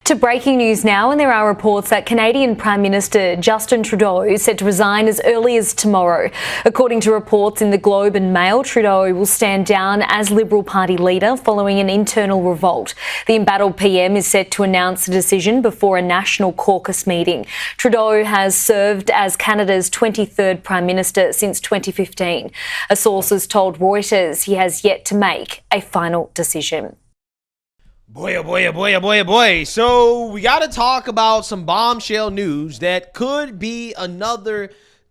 To breaking news now, and there are reports that Canadian Prime Minister Justin Trudeau is set to resign as early as tomorrow. According to reports in the Globe and Mail, Trudeau will stand down as Liberal Party leader following an internal revolt. The embattled PM is set to announce the decision before a national caucus meeting. Trudeau has served as Canada's 23rd Prime Minister since 2015. A source has told Reuters he has yet to make a final decision. Boy, oh boy, oh boy, oh boy, oh boy. So we got to talk about some bombshell news that could be another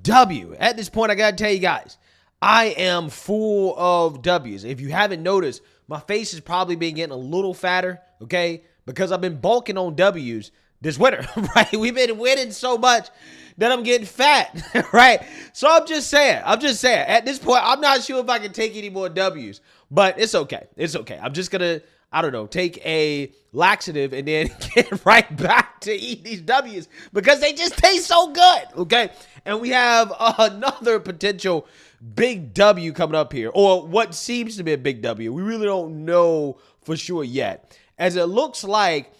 W. At this point, I got to tell you guys, I am full of W's. If you haven't noticed, my face has probably been getting a little fatter, okay? Because I've been bulking on W's this winter, right? We've been winning so much that I'm getting fat, right? So I'm just saying, at this point, I'm not sure if I can take any more W's, but it's okay. It's okay. I'm just going to, I don't know, take a laxative and then get right back to eat these W's because they just taste so good, okay? And we have another potential big W coming up here, or what seems to be a big W. We really don't know for sure yet, as it looks like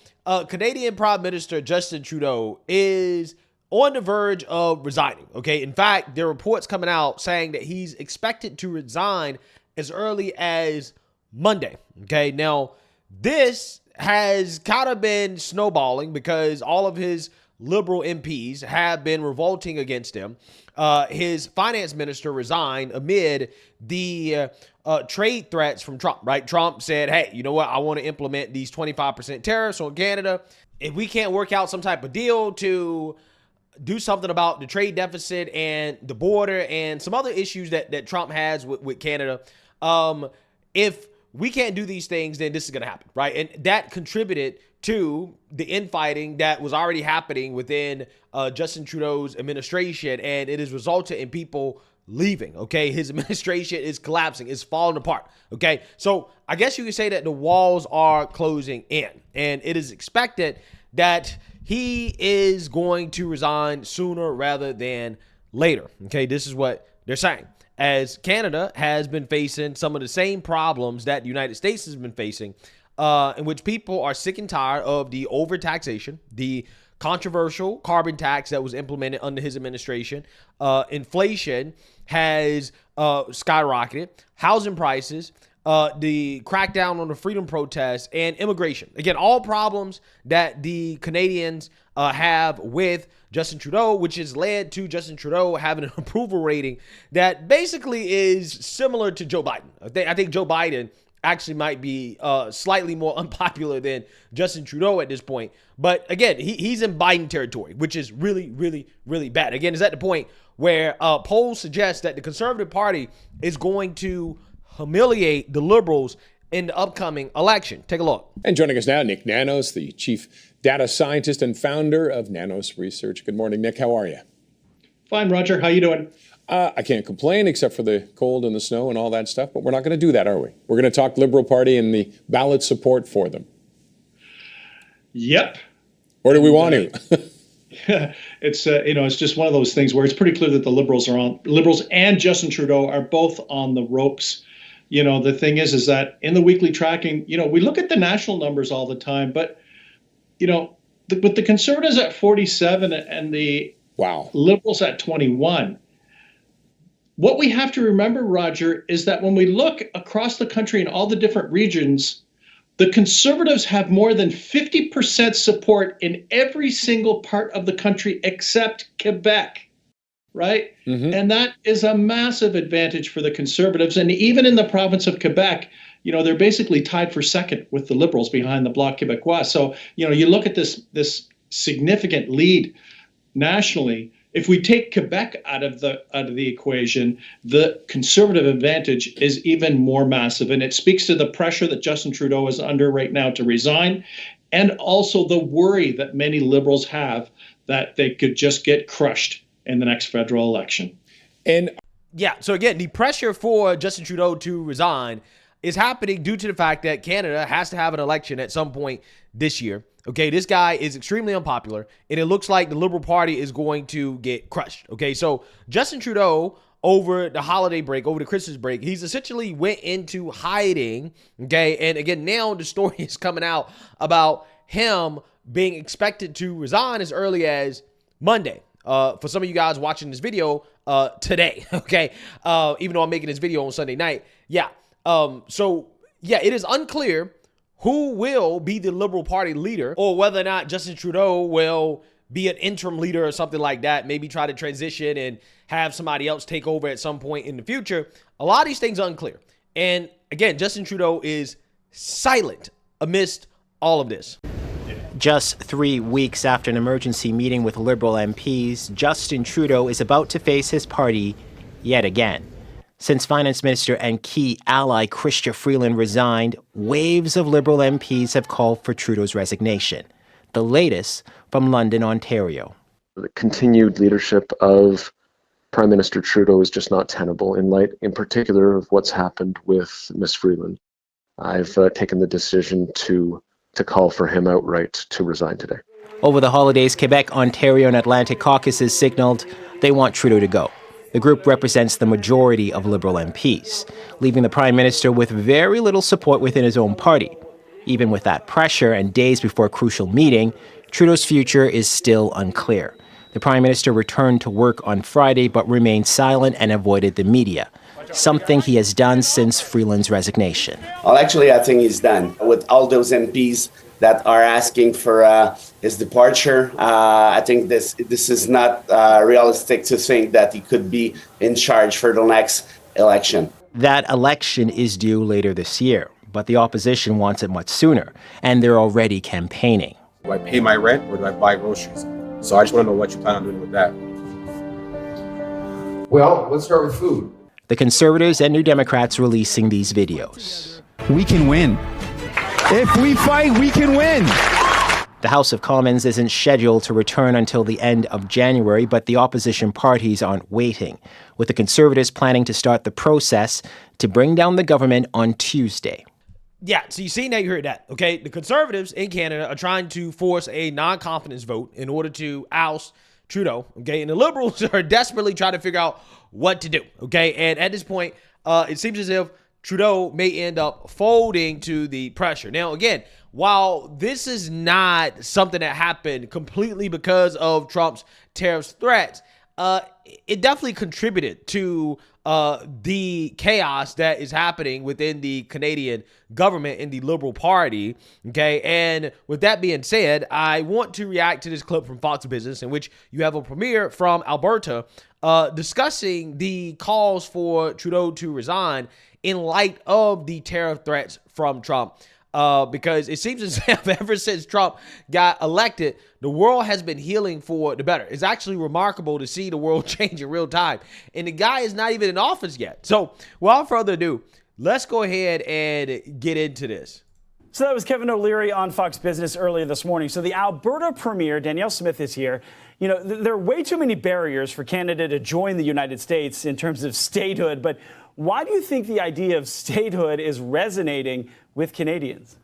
Canadian Prime Minister Justin Trudeau is on the verge of resigning, okay? In fact, there are reports coming out saying that he's expected to resign as early as Monday, okay? Now, this has kind of been snowballing because all of his Liberal MPs have been revolting against him. His finance minister resigned amid the trade threats from Trump, right? Trump said, hey, you know what? I want to implement these 25% tariffs on Canada. If we can't work out some type of deal to do something about the trade deficit and the border and some other issues that Trump has with Canada, if we can't do these things, then this is going to happen, right? And that contributed to the infighting that was already happening within Justin Trudeau's administration, and it has resulted in people leaving, okay? His administration is collapsing. It's falling apart, okay? So I guess you could say that the walls are closing in, and it is expected that he is going to resign sooner rather than later, okay? This is what they're saying, as Canada has been facing some of the same problems that the United States has been facing, in which people are sick and tired of the overtaxation, the controversial carbon tax that was implemented under his administration. Inflation has skyrocketed, housing prices, the crackdown on the freedom protests, and immigration. Again, all problems that the Canadians have with Justin Trudeau, which has led to Justin Trudeau having an approval rating that basically is similar to Joe Biden. I think Joe Biden actually might be slightly more unpopular than Justin Trudeau at this point. But again, he's in Biden territory, which is really, really, really bad. Again, it's at the point where polls suggest that the Conservative Party is going to humiliate the Liberals in the upcoming election. Take a look. And joining us now, Nick Nanos, the chief data scientist and founder of Nanos Research. Good morning, Nick. How are you? Fine, Roger. How you doing? I can't complain except for the cold and the snow and all that stuff, but we're not going to do that, are we? We're going to talk Liberal Party and the ballot support for them. Yep. Or do we want to? It's just one of those things where it's pretty clear that the Liberals and Justin Trudeau are both on the ropes. You know, the thing is that in the weekly tracking, we look at the national numbers all the time, but, with the Conservatives at 47 and the Liberals at 21, what we have to remember, Roger, is that when we look across the country in all the different regions, the Conservatives have more than 50% support in every single part of the country except Quebec. Right? Mm-hmm. And that is a massive advantage for the Conservatives. And even in the province of Quebec, they're basically tied for second with the Liberals behind the Bloc Québécois. So, you look at this significant lead nationally. If we take Quebec out of the equation, the Conservative advantage is even more massive. And it speaks to the pressure that Justin Trudeau is under right now to resign, and also the worry that many Liberals have that they could just get crushed in the next federal election. And yeah, so again, the pressure for Justin Trudeau to resign is happening due to the fact that Canada has to have an election at some point this year. Okay, this guy is extremely unpopular, and it looks like the Liberal Party is going to get crushed. Okay, so Justin Trudeau, over the holiday break, over the Christmas break, he's essentially went into hiding. Okay, and again, now the story is coming out about him being expected to resign as early as Monday. For some of you guys watching this video today, okay? Even though I'm making this video on Sunday night. Yeah. So, yeah, it is unclear who will be the Liberal Party leader or whether or not Justin Trudeau will be an interim leader or something like that, maybe try to transition and have somebody else take over at some point in the future. A lot of these things are unclear. And again, Justin Trudeau is silent amidst all of this. Just 3 weeks after an emergency meeting with Liberal MPs, Justin Trudeau is about to face his party yet again. Since Finance Minister and key ally Chrystia Freeland resigned, waves of Liberal MPs have called for Trudeau's resignation. The latest from London, Ontario. The continued leadership of Prime Minister Trudeau is just not tenable in light, in particular, of what's happened with Ms. Freeland. I've taken the decision to call for him outright to resign today. Over the holidays, Quebec, Ontario, and Atlantic caucuses signaled they want Trudeau to go. The group represents the majority of Liberal MPs, leaving the Prime Minister with very little support within his own party. Even with that pressure and days before a crucial meeting, Trudeau's future is still unclear. The Prime Minister returned to work on Friday but remained silent and avoided the media, something he has done since Freeland's resignation. Well, actually, I think he's done. With all those MPs that are asking for his departure, I think this is not realistic to think that he could be in charge for the next election. That election is due later this year, but the opposition wants it much sooner, and they're already campaigning. Do I pay my rent or do I buy groceries? So I just want to know what you plan on doing with that. Well, let's start with food. The Conservatives and New Democrats releasing these videos. We can win. If we fight, we can win. The House of Commons isn't scheduled to return until the end of January, but the opposition parties aren't waiting, with the Conservatives planning to start the process to bring down the government on Tuesday. Yeah, so you see now, you heard that, okay? The Conservatives in Canada are trying to force a non-confidence vote in order to oust Trudeau, okay? And the Liberals are desperately trying to figure out what to do, okay? And at this point, it seems as if Trudeau may end up folding to the pressure. Now, again, while this is not something that happened completely because of Trump's tariff threats, it definitely contributed to the chaos that is happening within the Canadian government and the Liberal Party, okay? And with that being said, I want to react to this clip from Fox Business in which you have a premier from Alberta discussing the calls for Trudeau to resign in light of the tariff threats from Trump. Because it seems as if ever since Trump got elected, the world has been healing for the better. It's actually remarkable to see the world change in real time. And the guy is not even in office yet. So without further ado, let's go ahead and get into this. So that was Kevin O'Leary on Fox Business earlier this morning. So the Alberta Premier, Danielle Smith, is here. You know, there are way too many barriers for Canada to join the United States in terms of statehood. But why do you think the idea of statehood is resonating with Canadians?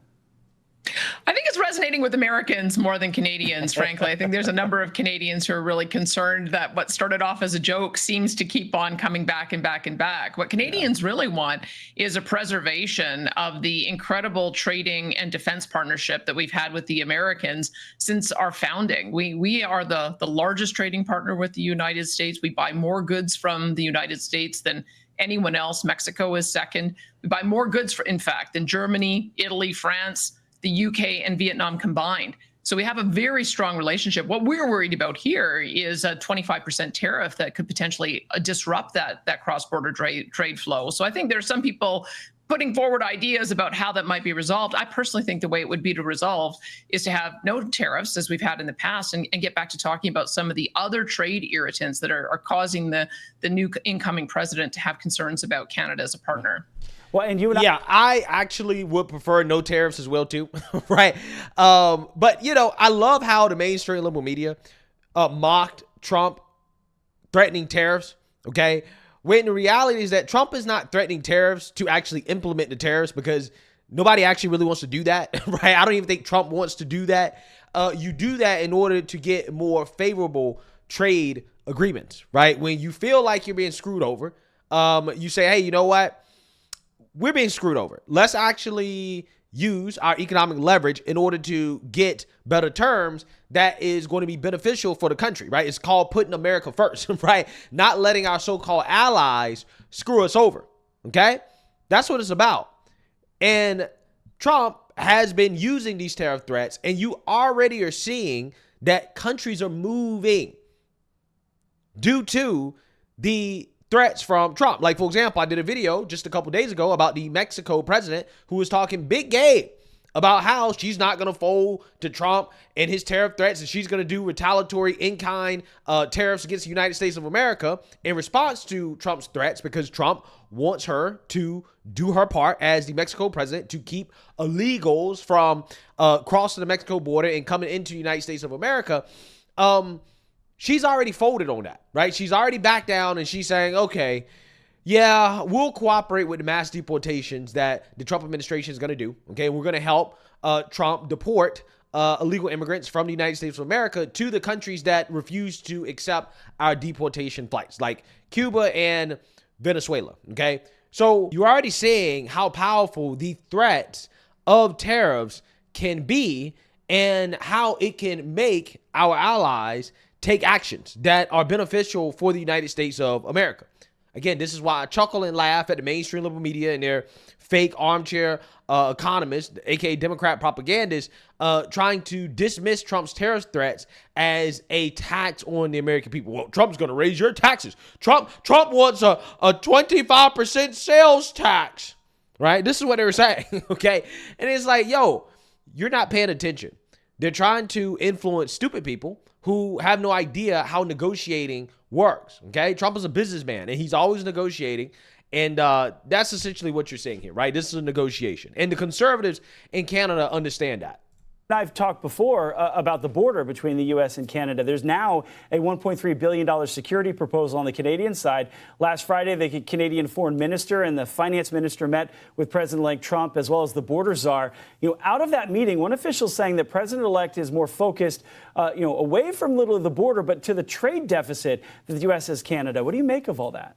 I think it's resonating with Americans more than Canadians, frankly. I think there's a number of Canadians who are really concerned that what started off as a joke seems to keep on coming back and back and back. What Canadians really want is a preservation of the incredible trading and defense partnership that we've had with the Americans since our founding. We are the largest trading partner with the United States. We buy more goods from the United States than anyone else. Mexico is second. We buy more goods, in fact, than Germany, Italy, France, the UK, and Vietnam combined. So we have a very strong relationship. What we're worried about here is a 25% tariff that could potentially disrupt that cross-border trade flow. So I think there are some people putting forward ideas about how that might be resolved. I personally think the way it would be to resolve is to have no tariffs, as we've had in the past, and get back to talking about some of the other trade irritants that are causing the new incoming president to have concerns about Canada as a partner. Well, and I actually would prefer no tariffs as well too, right? But you know, I love how the mainstream liberal media mocked Trump threatening tariffs. Okay, when the reality is that Trump is not threatening tariffs to actually implement the tariffs because nobody actually really wants to do that, right? I don't even think Trump wants to do that. You do that in order to get more favorable trade agreements, right? When you feel like you're being screwed over, you say, hey, you know what? We're being screwed over. Let's actually use our economic leverage in order to get better terms that is going to be beneficial for the country, right? It's called putting America first, right? Not letting our so-called allies screw us over, okay? That's what it's about. And Trump has been using these tariff threats, and you already are seeing that countries are moving due to the threats from Trump. Like, for example, I did a video just a couple days ago about the Mexico president who was talking big game about how she's not going to fold to Trump and his tariff threats, and she's going to do retaliatory in-kind tariffs against the United States of America in response to Trump's threats, because Trump wants her to do her part as the Mexico president to keep illegals from crossing the Mexico border and coming into the United States of America. She's already folded on that, right? She's already backed down, and she's saying, okay, yeah, we'll cooperate with the mass deportations that the Trump administration is going to do. Okay, we're going to help Trump deport illegal immigrants from the United States of America to the countries that refuse to accept our deportation flights, like Cuba and Venezuela. Okay, so you're already seeing how powerful the threats of tariffs can be and how it can make our allies take actions that are beneficial for the United States of America. Again, this is why I chuckle and laugh at the mainstream liberal media and their fake armchair economists, aka Democrat propagandists, trying to dismiss Trump's tariff threats as a tax on the American people. Well, Trump's going to raise your taxes. Trump wants a 25% sales tax, right? This is what they were saying, okay? And it's like, yo, you're not paying attention. They're trying to influence stupid people who have no idea how negotiating works, okay? Trump is a businessman, and he's always negotiating, and that's essentially what you're seeing here, right? This is a negotiation, and the conservatives in Canada understand that. I've talked before about the border between the U.S. and Canada. There's now a $1.3 billion security proposal on the Canadian side. Last Friday, the Canadian foreign minister and the finance minister met with President-elect Trump, as well as the border czar. Out of that meeting, one official saying that President-elect is more focused, away from little of the border, but to the trade deficit that the U.S. has Canada. What do you make of all that?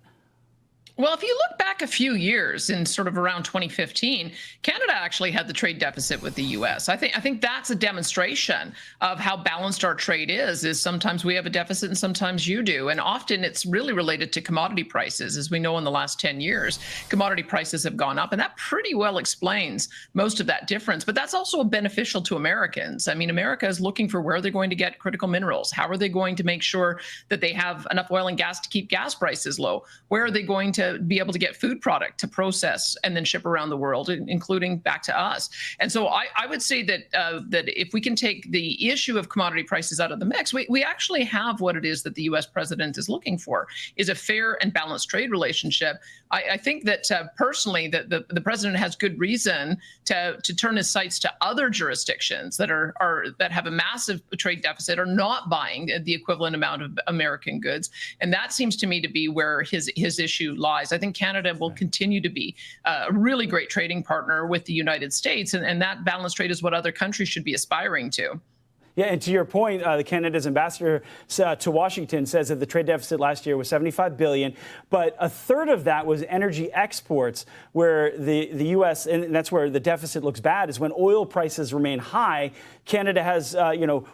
Well, if you look back a few years in sort of around 2015, Canada actually had the trade deficit with the U.S. I think that's a demonstration of how balanced our trade is sometimes we have a deficit and sometimes you do. And often it's really related to commodity prices. As we know, in the last 10 years, commodity prices have gone up, and that pretty well explains most of that difference. But that's also beneficial to Americans. I mean, America is looking for where they're going to get critical minerals. How are they going to make sure that they have enough oil and gas to keep gas prices low? Where are they going to be able to get food product to process and then ship around the world, including back to us? And so I would say that that if we can take the issue of commodity prices out of the mix, we actually have what it is that the U.S. president is looking for, is a fair and balanced trade relationship. I think that personally that the president has good reason to turn his sights to other jurisdictions that that have a massive trade deficit, are not buying the equivalent amount of American goods. And that seems to me to be where his issue lies. I think Canada will continue to be a really great trading partner with the United States, and that balanced trade is what other countries should be aspiring to. Yeah, and to your point, Canada's ambassador to Washington says that the trade deficit last year was $75 billion, but a third of that was energy exports, where the U.S., and that's where the deficit looks bad, is when oil prices remain high. Canada has,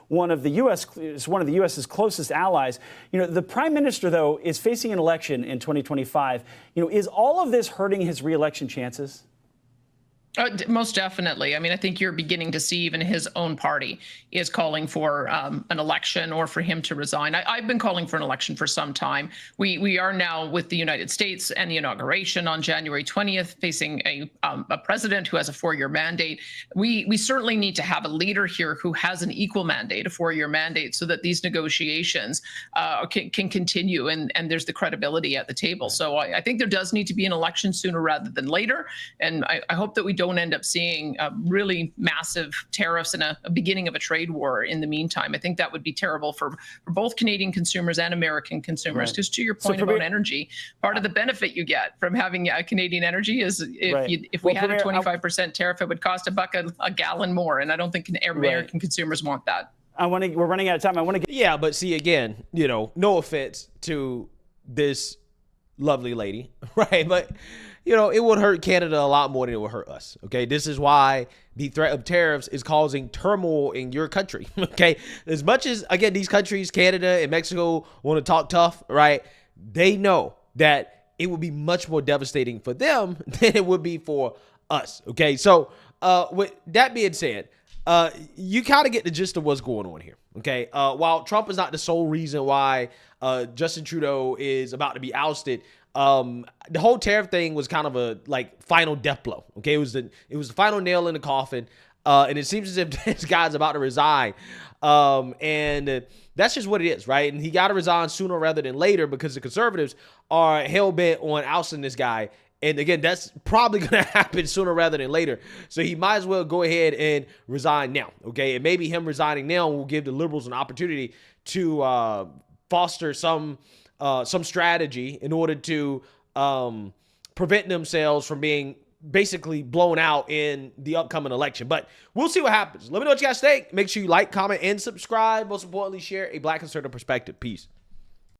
one of the U.S.'s closest allies. The prime minister, though, is facing an election in 2025. Is all of this hurting his re-election chances? Most definitely. I mean, I think you're beginning to see even his own party is calling for an election or for him to resign. I've been calling for an election for some time. We are now, with the United States and the inauguration on January 20th, facing a president who has a 4-year mandate. We certainly need to have a leader here who has an equal mandate, a 4-year mandate, so that these negotiations can continue and there's the credibility at the table. So I think there does need to be an election sooner rather than later. And I hope that we don't end up seeing really massive tariffs and a beginning of a trade war in the meantime. I think that would be terrible for both Canadian consumers and American consumers. Because to your point about energy, part of the benefit you get from having Canadian energy is if we had a 25% tariff, it would cost $1 a gallon more. And I don't think American consumers want that. We're running out of time. Yeah, but see, again, no offense to this lovely lady, right? But, you know, it would hurt Canada a lot more than it would hurt us, okay? This is why the threat of tariffs is causing turmoil in your country, okay? As much as, again, these countries, Canada and Mexico, want to talk tough, right? They know that it would be much more devastating for them than it would be for us, okay? So, with that being said, you kind of get the gist of what's going on here, okay? While Trump is not the sole reason why Justin Trudeau is about to be ousted, the whole tariff thing was kind of a final death blow, okay? It was the final nail in the coffin, and it seems as if this guy's about to resign, and that's just what it is, right? And he got to resign sooner rather than later because the conservatives are hell-bent on ousting this guy. And again, that's probably going to happen sooner rather than later. So he might as well go ahead and resign now, okay? And maybe him resigning now will give the liberals an opportunity to foster some strategy in order to prevent themselves from being basically blown out in the upcoming election. But we'll see what happens. Let me know what you guys think. Make sure you like, comment, and subscribe. Most importantly, share a Black conservative perspective. Peace.